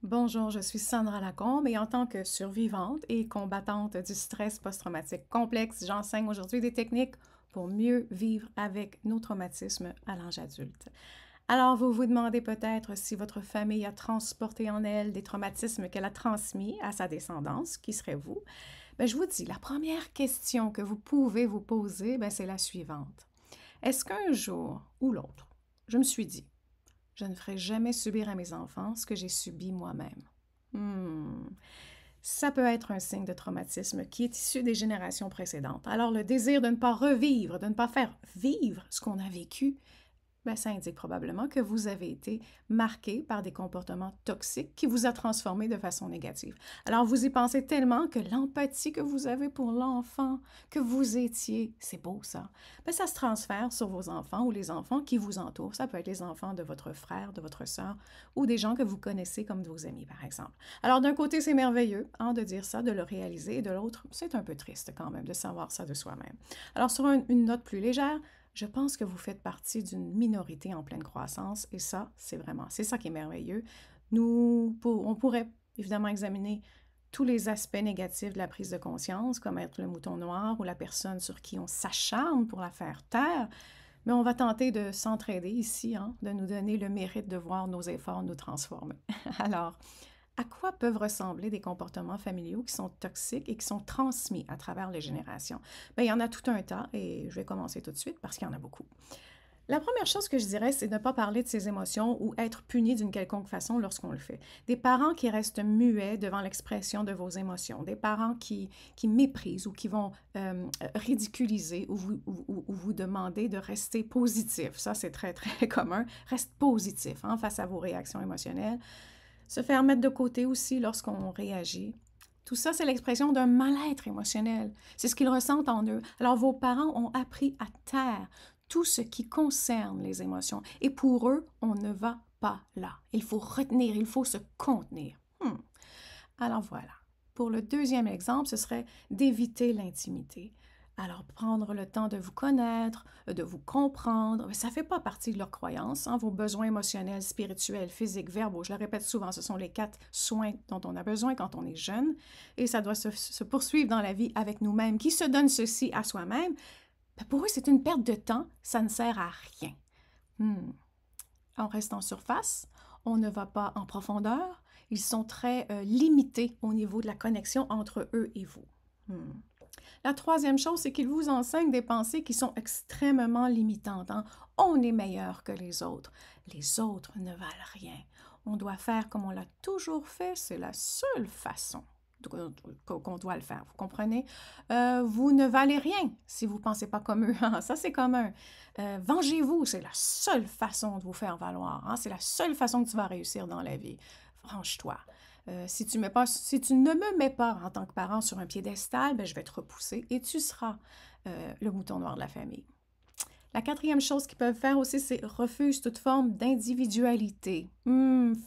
Bonjour, je suis Sandra Lacombe et en tant que survivante et combattante du stress post-traumatique complexe, j'enseigne aujourd'hui des techniques pour mieux vivre avec nos traumatismes à l'âge adulte. Alors, vous vous demandez peut-être si votre famille a transporté en elle des traumatismes qu'elle a transmis à sa descendance, qui serait vous? Ben, je vous dis, la première question que vous pouvez vous poser, ben, c'est la suivante. Est-ce qu'un jour ou l'autre, je me suis dit, je ne ferai jamais subir à mes enfants ce que j'ai subi moi-même? Hmm. Ça peut être un signe de traumatisme qui est issu des générations précédentes. Alors, le désir de ne pas revivre, de ne pas faire vivre ce qu'on a vécu, ben, ça indique probablement que vous avez été marqué par des comportements toxiques qui vous a transformé de façon négative. Alors, vous y pensez tellement que l'empathie que vous avez pour l'enfant que vous étiez, c'est beau ça, ben, ça se transfère sur vos enfants ou les enfants qui vous entourent. Ça peut être les enfants de votre frère, de votre sœur ou des gens que vous connaissez comme vos amis, par exemple. Alors, d'un côté, c'est merveilleux hein, de dire ça, de le réaliser, et de l'autre, c'est un peu triste quand même de savoir ça de soi-même. Alors, sur une note plus légère, je pense que vous faites partie d'une minorité en pleine croissance et ça, c'est ça qui est merveilleux. On pourrait évidemment examiner tous les aspects négatifs de la prise de conscience, comme être le mouton noir ou la personne sur qui on s'acharne pour la faire taire, mais on va tenter de s'entraider ici, hein, de nous donner le mérite de voir nos efforts nous transformer. Alors, à quoi peuvent ressembler des comportements familiaux qui sont toxiques et qui sont transmis à travers les générations? Bien, il y en a tout un tas et je vais commencer tout de suite parce qu'il y en a beaucoup. La première chose que je dirais, c'est de ne pas parler de ses émotions ou être puni d'une quelconque façon lorsqu'on le fait. Des parents qui restent muets devant l'expression de vos émotions, des parents qui méprisent ou qui vont ridiculiser ou vous demander de rester positif. Ça, c'est très, très commun. Reste positif hein, face à vos réactions émotionnelles. Se faire mettre de côté aussi lorsqu'on réagit. Tout ça, c'est l'expression d'un mal-être émotionnel. C'est ce qu'ils ressentent en eux. Alors, vos parents ont appris à taire tout ce qui concerne les émotions. Et pour eux, on ne va pas là. Il faut retenir, il faut se contenir. Alors voilà. Pour le deuxième exemple, ce serait d'éviter l'intimité. Alors, prendre le temps de vous connaître, de vous comprendre, ça ne fait pas partie de leur croyance. Hein, vos besoins émotionnels, spirituels, physiques, verbaux, je le répète souvent, ce sont les 4 soins dont on a besoin quand on est jeune. Et ça doit se poursuivre dans la vie avec nous-mêmes. Qui se donne ceci à soi-même, pour eux, c'est une perte de temps, ça ne sert à rien. On reste en surface, on ne va pas en profondeur, ils sont très limités au niveau de la connexion entre eux et vous. La troisième chose, c'est qu'ils vous enseignent des pensées qui sont extrêmement limitantes. Hein? On est meilleur que les autres. Les autres ne valent rien. On doit faire comme on l'a toujours fait, c'est la seule façon qu'on doit le faire, vous comprenez? Vous ne valez rien si vous ne pensez pas comme eux. Ça, c'est commun. Vengez-vous, c'est la seule façon de vous faire valoir. Hein? C'est la seule façon que tu vas réussir dans la vie. Franche-toi. Si tu ne me mets pas en tant que parent sur un piédestal, ben, je vais te repousser et tu seras le mouton noir de la famille. La quatrième chose qu'ils peuvent faire aussi, c'est refuse toute forme d'individualité.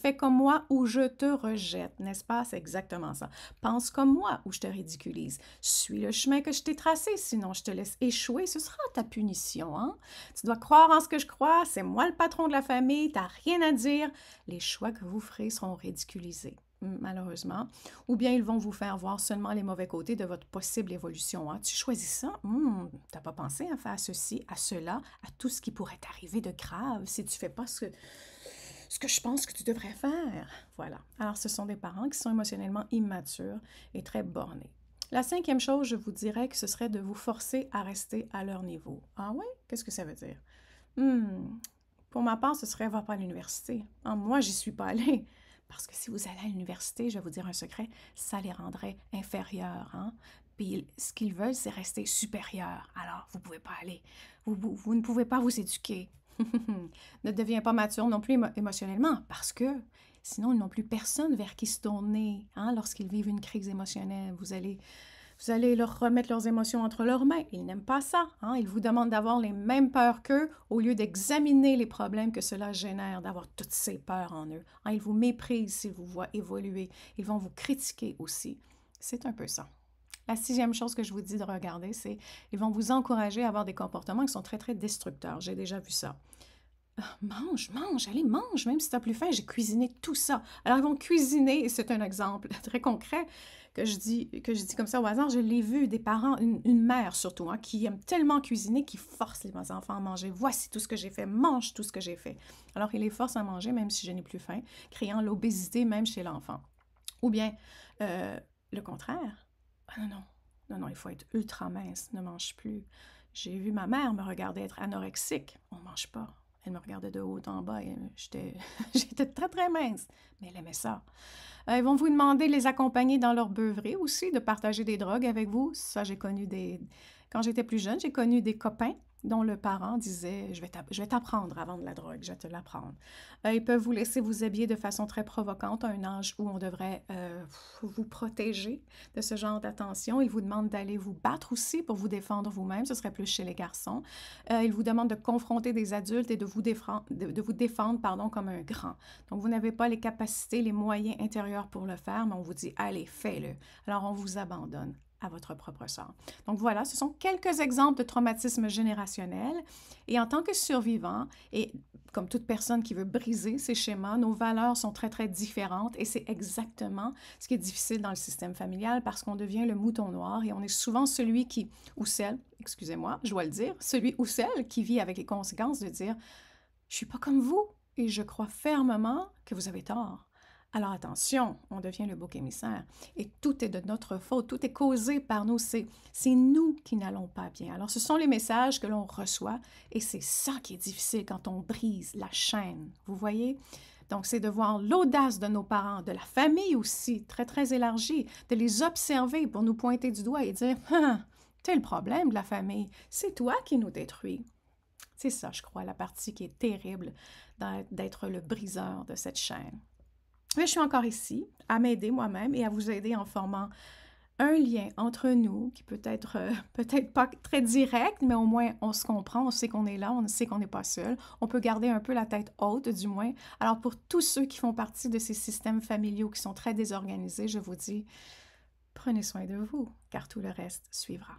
Fais comme moi ou je te rejette, n'est-ce pas? C'est exactement ça. Pense comme moi ou je te ridiculise. Suis le chemin que je t'ai tracé, sinon je te laisse échouer, ce sera ta punition. Hein? Tu dois croire en ce que je crois, c'est moi le patron de la famille, t'as rien à dire. Les choix que vous ferez seront ridiculisés malheureusement, ou bien ils vont vous faire voir seulement les mauvais côtés de votre possible évolution. Hein. Tu choisis ça, t'as pas pensé à faire ceci, à cela, à tout ce qui pourrait t'arriver de grave si tu fais pas ce que je pense que tu devrais faire. Voilà. Alors, ce sont des parents qui sont émotionnellement immatures et très bornés. La cinquième chose, je vous dirais que ce serait de vous forcer à rester à leur niveau. Ah oui? Qu'est-ce que ça veut dire? Pour ma part, ce serait « va pas à l'université ». Moi, j'y suis pas allée. Parce que si vous allez à l'université, je vais vous dire un secret, ça les rendrait inférieurs. Hein? Puis ce qu'ils veulent, c'est rester supérieurs. Alors, vous ne pouvez pas aller. Vous ne pouvez pas vous éduquer. Ne deviens pas mature non plus émotionnellement, parce que sinon, ils n'ont plus personne vers qui se tourner hein, lorsqu'ils vivent une crise émotionnelle. Vous allez leur remettre leurs émotions entre leurs mains. Ils n'aiment pas ça. Hein? Ils vous demandent d'avoir les mêmes peurs qu'eux au lieu d'examiner les problèmes que cela génère, d'avoir toutes ces peurs en eux. Hein? Ils vous méprisent s'ils vous voient évoluer. Ils vont vous critiquer aussi. C'est un peu ça. La sixième chose que je vous dis de regarder, c'est qu'ils vont vous encourager à avoir des comportements qui sont très, très destructeurs. J'ai déjà vu ça. Ah, mange, mange, allez, mange, même si tu as plus faim, j'ai cuisiné tout ça. Alors, ils vont cuisiner, et c'est un exemple très concret que je dis comme ça au hasard. Je l'ai vu, des parents, une mère surtout, hein, qui aime tellement cuisiner, qui force les enfants à manger. Voici tout ce que j'ai fait, mange tout ce que j'ai fait. Alors, il les force à manger, même si je n'ai plus faim, créant l'obésité même chez l'enfant. Ou bien, euh, le contraire. Ah non, non, non, non, il faut être ultra mince, ne mange plus. J'ai vu ma mère me regarder être anorexique. On ne mange pas. Elle me regardait de haut en bas et j'étais j'étais très, très mince. Mais elle aimait ça. Ils vont vous demander de les accompagner dans leur beuverie aussi, de partager des drogues avec vous. Ça, j'ai connu des... Quand j'étais plus jeune, j'ai connu des copains dont le parent disait je vais t'apprendre à vendre la drogue, je vais te l'apprendre. Ils peuvent vous laisser vous habiller de façon très provocante à un âge où on devrait vous protéger de ce genre d'attention. Ils vous demandent d'aller vous battre aussi pour vous défendre vous-même, ce serait plus chez les garçons. Ils vous demandent de confronter des adultes et de vous défendre pardon, comme un grand. Donc, vous n'avez pas les capacités, les moyens intérieurs pour le faire, mais on vous dit, allez, fais-le. Alors, on vous abandonne à votre propre sort. Donc voilà, ce sont quelques exemples de traumatisme générationnel. Et en tant que survivant, et comme toute personne qui veut briser ces schémas, nos valeurs sont très, très différentes et c'est exactement ce qui est difficile dans le système familial parce qu'on devient le mouton noir et on est souvent celui qui, ou celle, excusez-moi, je dois le dire, celui ou celle qui vit avec les conséquences de dire « Je suis pas comme vous et je crois fermement que vous avez tort ». Alors attention, on devient le bouc émissaire. Et tout est de notre faute, tout est causé par nous. C'est nous qui n'allons pas bien. Alors ce sont les messages que l'on reçoit et c'est ça qui est difficile quand on brise la chaîne. Vous voyez? Donc c'est de voir l'audace de nos parents, de la famille aussi, très très élargie, de les observer pour nous pointer du doigt et dire « Ah, t'es le problème de la famille, c'est toi qui nous détruis ». C'est ça, je crois, la partie qui est terrible d'être le briseur de cette chaîne. Mais je suis encore ici à m'aider moi-même et à vous aider en formant un lien entre nous qui peut être peut-être pas très direct, mais au moins on se comprend, on sait qu'on est là, on sait qu'on n'est pas seul. On peut garder un peu la tête haute du moins. Alors pour tous ceux qui font partie de ces systèmes familiaux qui sont très désorganisés, je vous dis, prenez soin de vous, car tout le reste suivra.